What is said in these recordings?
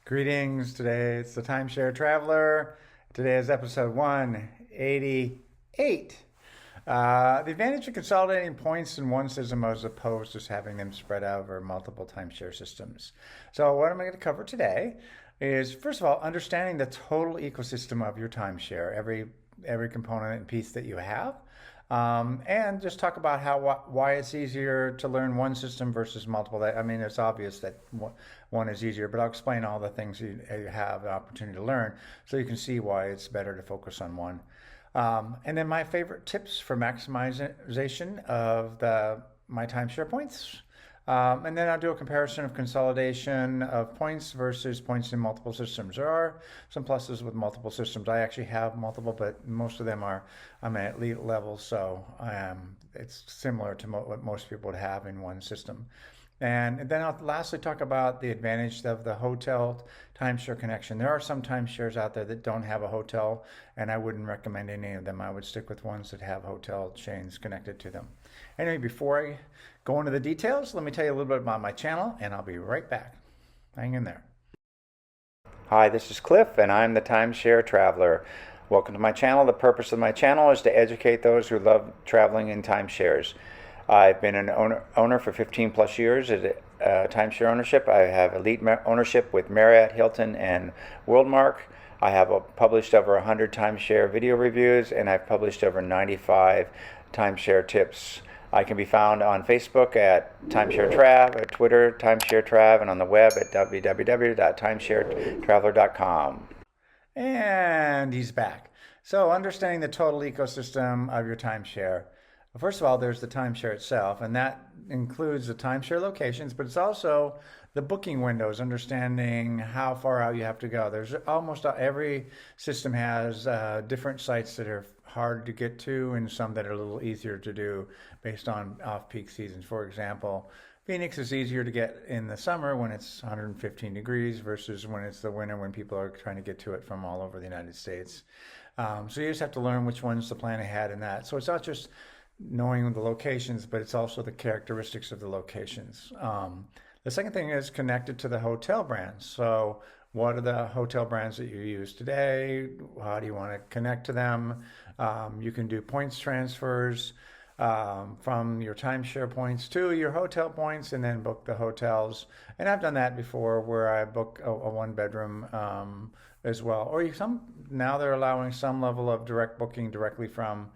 Greetings. Today it's the Timeshare Traveler. Today is episode 188. The advantage of consolidating points in one system as opposed to having them spread out over multiple timeshare systems. So what am I going to cover today is, first of all, understanding the total ecosystem of your timeshare, every component and piece that you have. And just talk about why it's easier to learn one system versus multiple. I mean, it's obvious that one is easier, but I'll explain all the things you have the opportunity to learn so you can see why it's better to focus on one. And then my favorite tips for maximization of my timeshare points. And then I'll do a comparison of consolidation of points versus points in multiple systems. There are some pluses with multiple systems. I actually have multiple, but most of them I'm at elite level, so it's similar to what most people would have in one system. And then I'll lastly talk about the advantage of the hotel timeshare connection. There are some timeshares out there that don't have a hotel, and I wouldn't recommend any of them. I would stick with ones that have hotel chains connected to them. Anyway, before I go into the details, let me tell you a little bit about my channel, and I'll be right back. Hang in there. Hi, this is Cliff, and I'm the Timeshare Traveler. Welcome to my channel. The purpose of my channel is to educate those who love traveling in timeshares. I've been an owner for 15 plus years at timeshare ownership. I have elite ownership with Marriott, Hilton, and Worldmark. I have published over 100 timeshare video reviews, and I've published over 95 timeshare tips. I can be found on Facebook at Timeshare Trav, at Twitter, Timeshare Trav, and on the web at www.timesharetraveler.com. And he's back. So understanding the total ecosystem of your timeshare. First of all, there's the timeshare itself, and that includes the timeshare locations, but it's also the booking windows, understanding how far out you have to go. There's almost every system has different sites that are hard to get to and some that are a little easier to do based on off-peak seasons. For example, Phoenix is easier to get in the summer when it's 115 degrees versus when it's the winter when people are trying to get to it from all over the United States. So you just have to learn which ones to plan ahead in that. So it's not just knowing the locations, but it's also the characteristics of the locations. The second thing is connected to the hotel brands. So what are the hotel brands that you use today? How do you want to connect to them? You can do points transfers from your timeshare points to your hotel points and then book the hotels. And I've done that before where I book a one bedroom as well. Or now they're allowing some level of direct booking directly from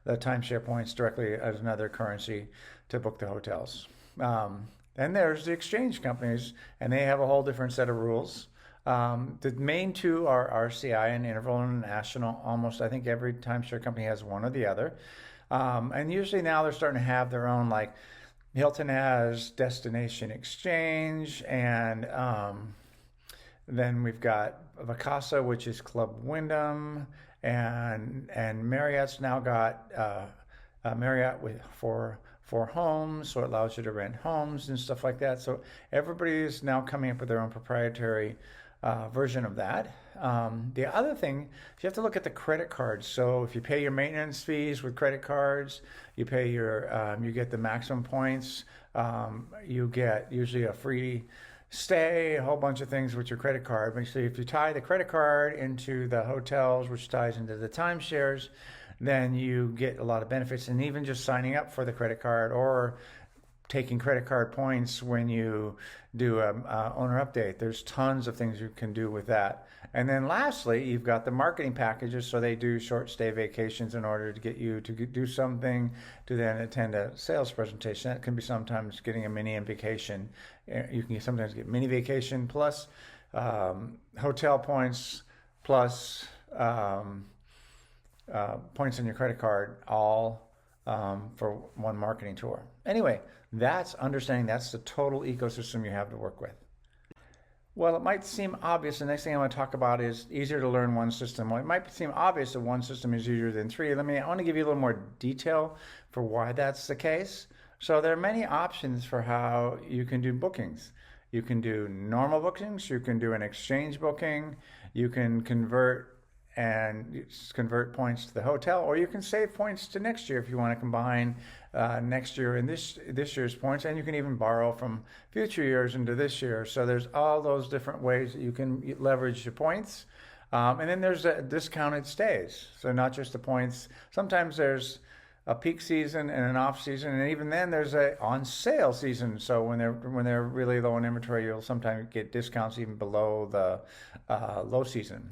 the timeshare points directly as another currency to book the hotels. Then there's the exchange companies, and they have a whole different set of rules. The main two are RCI and Interval International. Almost, I think every timeshare company has one or the other. And usually now they're starting to have their own, like Hilton has Destination Exchange, and then we've got Vacasa, which is Club Wyndham, and Marriott's now got Marriott for homes, so it allows you to rent homes and stuff like that. So everybody is now coming up with their own proprietary version of that. The other thing is you have to look at the credit cards. So if you pay your maintenance fees with credit cards, you pay you get the maximum points. You get usually a free stay, a whole bunch of things with your credit card. But so if you tie the credit card into the hotels, which ties into the timeshares, then you get a lot of benefits. And even just signing up for the credit card or taking credit card points when you do a owner update, there's tons of things you can do with that. And then lastly, you've got the marketing packages. So they do short stay vacations in order to get you to do something, to then attend a sales presentation. That can be sometimes getting a mini vacation. You can sometimes get mini vacation plus hotel points plus points on your credit card, all for one marketing tour. Anyway, that's the total ecosystem you have to work with. Well, it might seem obvious. The next thing I want to talk about is easier to learn one system. Well, it might seem obvious that one system is easier than three. I want to give you a little more detail for why that's the case. So there are many options for how you can do bookings. You can do normal bookings. You can do an exchange booking. You can convert points to the hotel, or you can save points to next year if you want to combine next year in this year's points, and you can even borrow from future years into this year. So there's all those different ways that you can leverage your points. And then there's discounted stays. So not just the points. Sometimes there's a peak season and an off season, and even then there's a on sale season. So when they're really low in inventory, you'll sometimes get discounts even below the low season.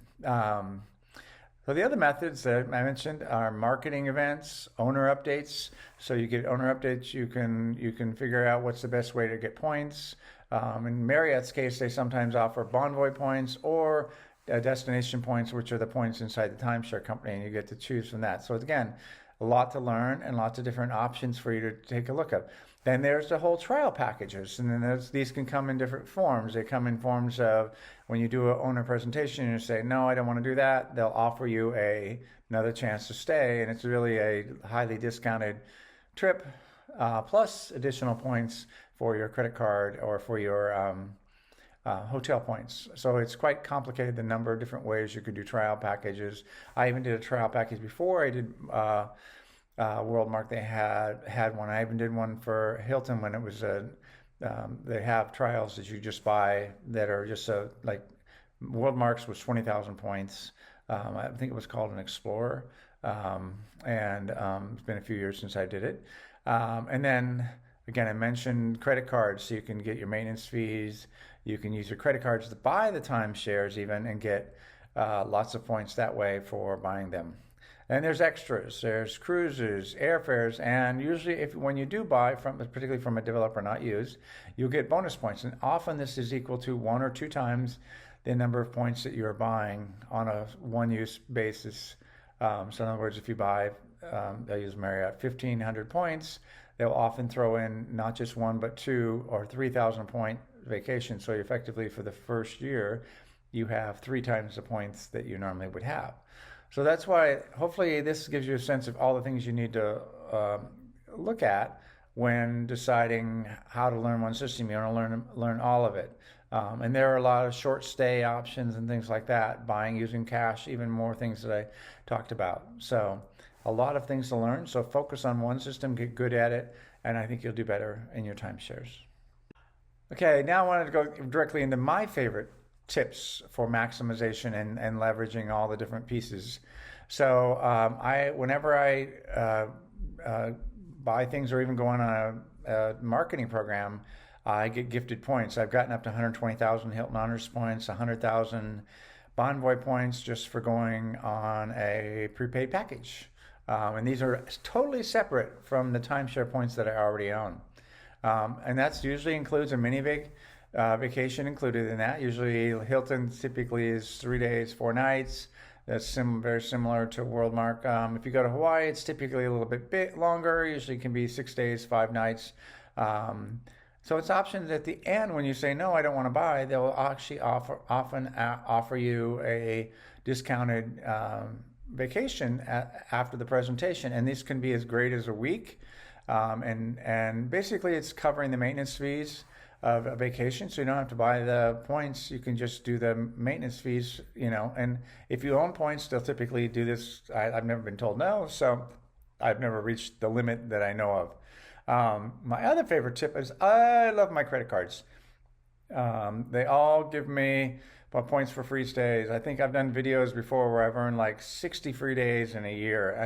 So the other methods that I mentioned are marketing events, owner updates. So you get owner updates, you can figure out what's the best way to get points. In Marriott's case, they sometimes offer Bonvoy points or destination points, which are the points inside the timeshare company, and you get to choose from that. So again, a lot to learn and lots of different options for you to take a look at. Then there's the whole trial packages, and then these can come in different forms. They come in forms of when you do an owner presentation and you say, no, I don't want to do that, they'll offer you another chance to stay, and it's really a highly discounted trip plus additional points for your credit card or for your hotel points. So it's quite complicated, the number of different ways you could do trial packages. I even did a trial package before I did Worldmark. They had one. I even did one for Hilton when it was they have trials that you just buy that are just like Worldmark's was 20,000 points. I think it was called an Explorer, and it's been a few years since I did it. And then again, I mentioned credit cards, so you can get your maintenance fees. You can use your credit cards to buy the timeshares even and get lots of points that way for buying them. And there's extras. There's cruises, airfares, and usually when you do buy, particularly from a developer not used, you'll get bonus points. And often this is equal to 1 or 2 times the number of points that you're buying on a one-use basis. So in other words, if you buy, I use Marriott, 1,500 points, they'll often throw in not just 1 but 2 or 3,000 point vacation. So effectively for the first year, you have 3 times the points that you normally would have. So that's why hopefully this gives you a sense of all the things you need to look at when deciding how to learn one system. You want to learn all of it. And there are a lot of short stay options and things like that, buying using cash, even more things that I talked about. So a lot of things to learn. So focus on one system, get good at it, and I think you'll do better in your timeshares. Okay, now I wanted to go directly into my favorite tips for maximization and leveraging all the different pieces. So whenever I buy things or even go on a marketing program, I get gifted points. I've gotten up to 120,000 Hilton Honors points, 100,000 Bonvoy points just for going on a prepaid package. And these are totally separate from the timeshare points that I already own. And that usually includes a mini vacation included in that. Usually Hilton typically is 3 days, 4 nights. That's very similar to Worldmark. If you go to Hawaii, it's typically a little bit longer. Usually can be 6 days, 5 nights. So it's options at the end when you say, no, I don't want to buy, they'll actually often offer you a discounted vacation after the presentation. And this can be as great as a week. And basically it's covering the maintenance fees of a vacation, so you don't have to buy the points. You can just do the maintenance fees, and if you own points, they'll typically do this. I've never been told no, so I've never reached the limit that I know of. My other favorite tip is I love my credit cards. They all give me points for free stays. I think I've done videos before where I've earned like 60 free days in a year. I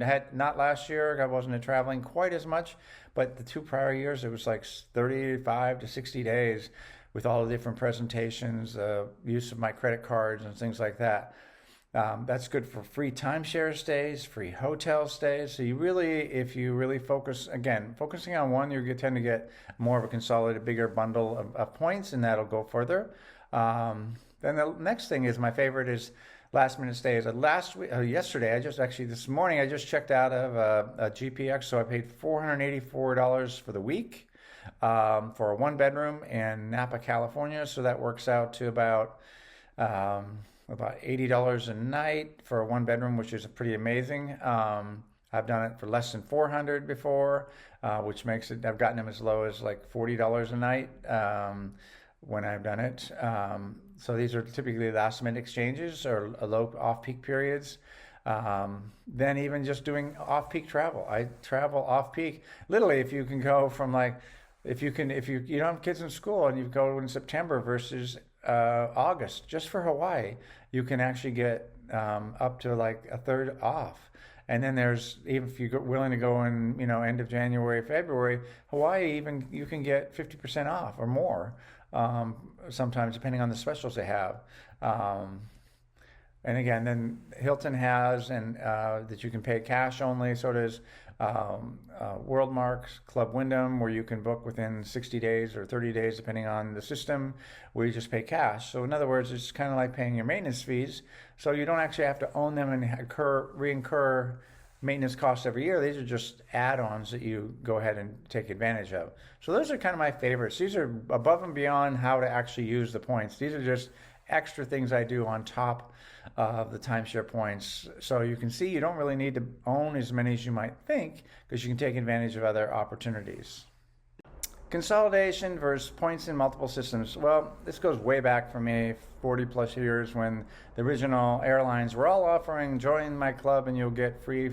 had not last year. I wasn't traveling quite as much, but the 2 prior years it was like 35 to 60 days with all the different presentations, use of my credit cards and things like that. That's good for free timeshare stays, free hotel stays. So if you really focusing on one, you tend to get more of a consolidated, bigger bundle of points, and that'll go further. Then the next thing is my favorite is last minute stays. Yesterday, this morning, I just checked out of a GPX, so I paid $484 for the week for a 1-bedroom in Napa, California. So that works out to about $80 a night for a 1-bedroom, which is pretty amazing. I've done it for less than $400 before, which makes it, I've gotten them as low as like $40 a night when I've done it. So these are typically last minute exchanges or low off-peak periods. Then even just doing off-peak travel. I travel off-peak. Literally, if you can go from like, if you don't have kids in school and you go in September versus August, just for Hawaii, you can actually get up to like a third off. And then there's, even if you're willing to go in, end of January, February, Hawaii, even you can get 50% off or more, sometimes depending on the specials they have. And again, then Hilton has, and that you can pay cash only. So does Worldmark, Club Wyndham, where you can book within 60 days or 30 days, depending on the system, where you just pay cash. So in other words, it's kind of like paying your maintenance fees. So you don't actually have to own them and reincur maintenance costs every year. These are just add-ons that you go ahead and take advantage of. So those are kind of my favorites. These are above and beyond how to actually use the points. These are just extra things I do on top of the timeshare points. So you can see you don't really need to own as many as you might think, because you can take advantage of other opportunities. Consolidation versus points in multiple systems. Well, this goes way back for me, 40 plus years, when the original airlines were all offering, join my club and you'll get free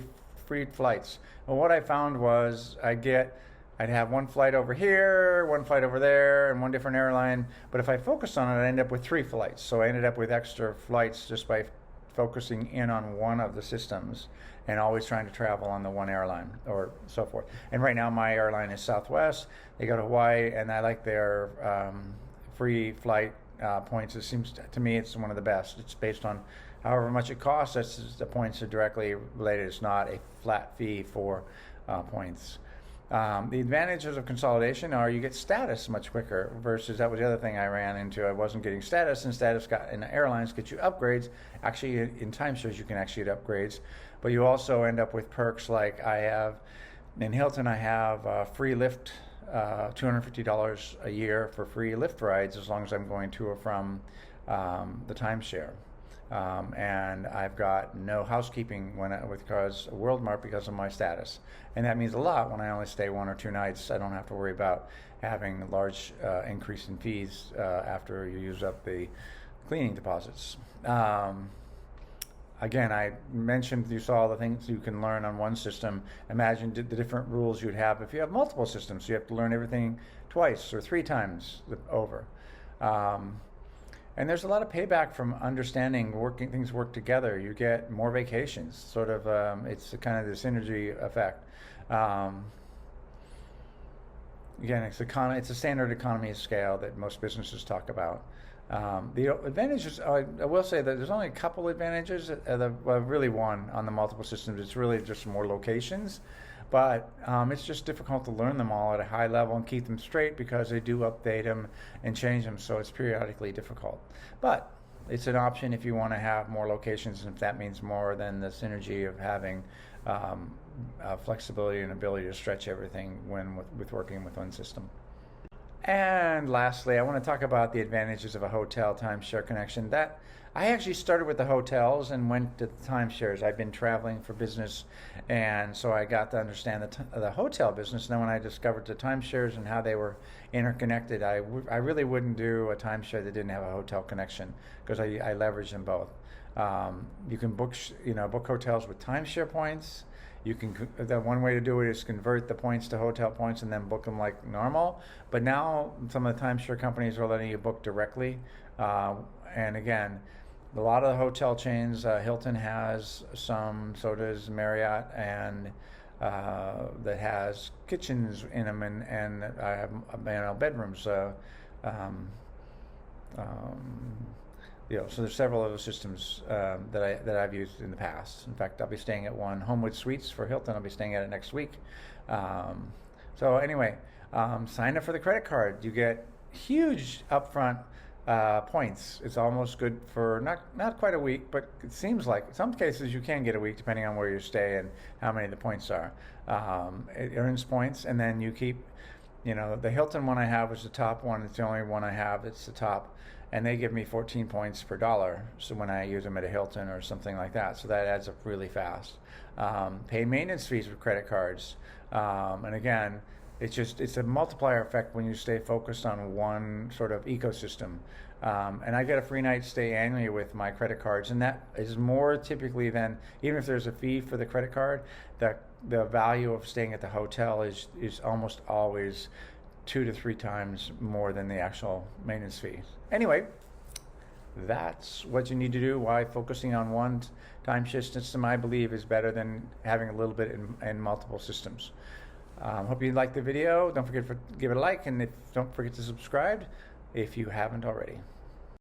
flights. Well, what I found was I'd have one flight over here, one flight over there, and one different airline. But if I focused on it, I ended up with 3 flights. So I ended up with extra flights just by focusing in on one of the systems and always trying to travel on the one airline or so forth. And right now my airline is Southwest. They go to Hawaii, and I like their free flight points. It seems to me it's one of the best. It's based on however much it costs. The points are directly related. It's not a flat fee for points. The advantages of consolidation are you get status much quicker, versus that was the other thing I ran into. I wasn't getting status, and status in airlines get you upgrades. Actually, in timeshares you can actually get upgrades, but you also end up with perks like I have in Hilton. I have free lift, $250 a year for free lift rides as long as I'm going to or from the timeshare. And I've got no housekeeping with cars Worldmark because of my status, and that means a lot. When I only stay 1 or 2 nights, I don't have to worry about having a large increase in fees after you use up the cleaning deposits. Again, I mentioned you saw the things you can learn on one system. Imagine the different rules you'd have if you have multiple systems. So you have to learn everything twice or 3 times over. And there's a lot of payback from understanding things work together. You get more vacations, sort of. It's kind of the synergy effect. Again, it's a standard economy of scale that most businesses talk about. The advantages, I will say that there's only a couple advantages, really one on the multiple systems. It's really just more locations. But it's just difficult to learn them all at a high level and keep them straight, because they do update them and change them, so it's periodically difficult. But it's an option if you want to have more locations, and if that means more than the synergy of having flexibility and ability to stretch everything with working with one system. And lastly, I want to talk about the advantages of a hotel timeshare connection. That I actually started with the hotels and went to the timeshares. I've been traveling for business, and so I got to understand the hotel business. And then when I discovered the timeshares and how they were interconnected, I really wouldn't do a timeshare that didn't have a hotel connection, because I leverage them both. You can book hotels with timeshare points. The one way to do it is convert the points to hotel points and then book them like normal. But now some of the timeshare companies are letting you book directly. And again, a lot of the hotel chains, Hilton has some, so does Marriott, and that has kitchens in them, and I have bedrooms. So there's several other systems that I've used in the past. In fact, I'll be staying at one, Homewood Suites for Hilton. I'll be staying at it next week. So anyway, sign up for the credit card. You get huge upfront points. It's almost good for not quite a week, but it seems like in some cases you can get a week depending on where you stay and how many the points are. It earns points, and then you keep, the Hilton one I have is the top one. It's the only one I have. It's the top. And they give me 14 points per dollar. So when I use them at a Hilton or something like that, so that adds up really fast. Pay maintenance fees with credit cards. And again, It's a multiplier effect when you stay focused on one sort of ecosystem. And I get a free night stay annually with my credit cards, and that is more typically than, even if there's a fee for the credit card, the value of staying at the hotel is almost always 2 to 3 times more than the actual maintenance fee. Anyway, that's what you need to do. Why focusing on one timeshare system, I believe, is better than having a little bit in multiple systems. Hope you liked the video. Don't forget to give it a like, and don't forget to subscribe if you haven't already.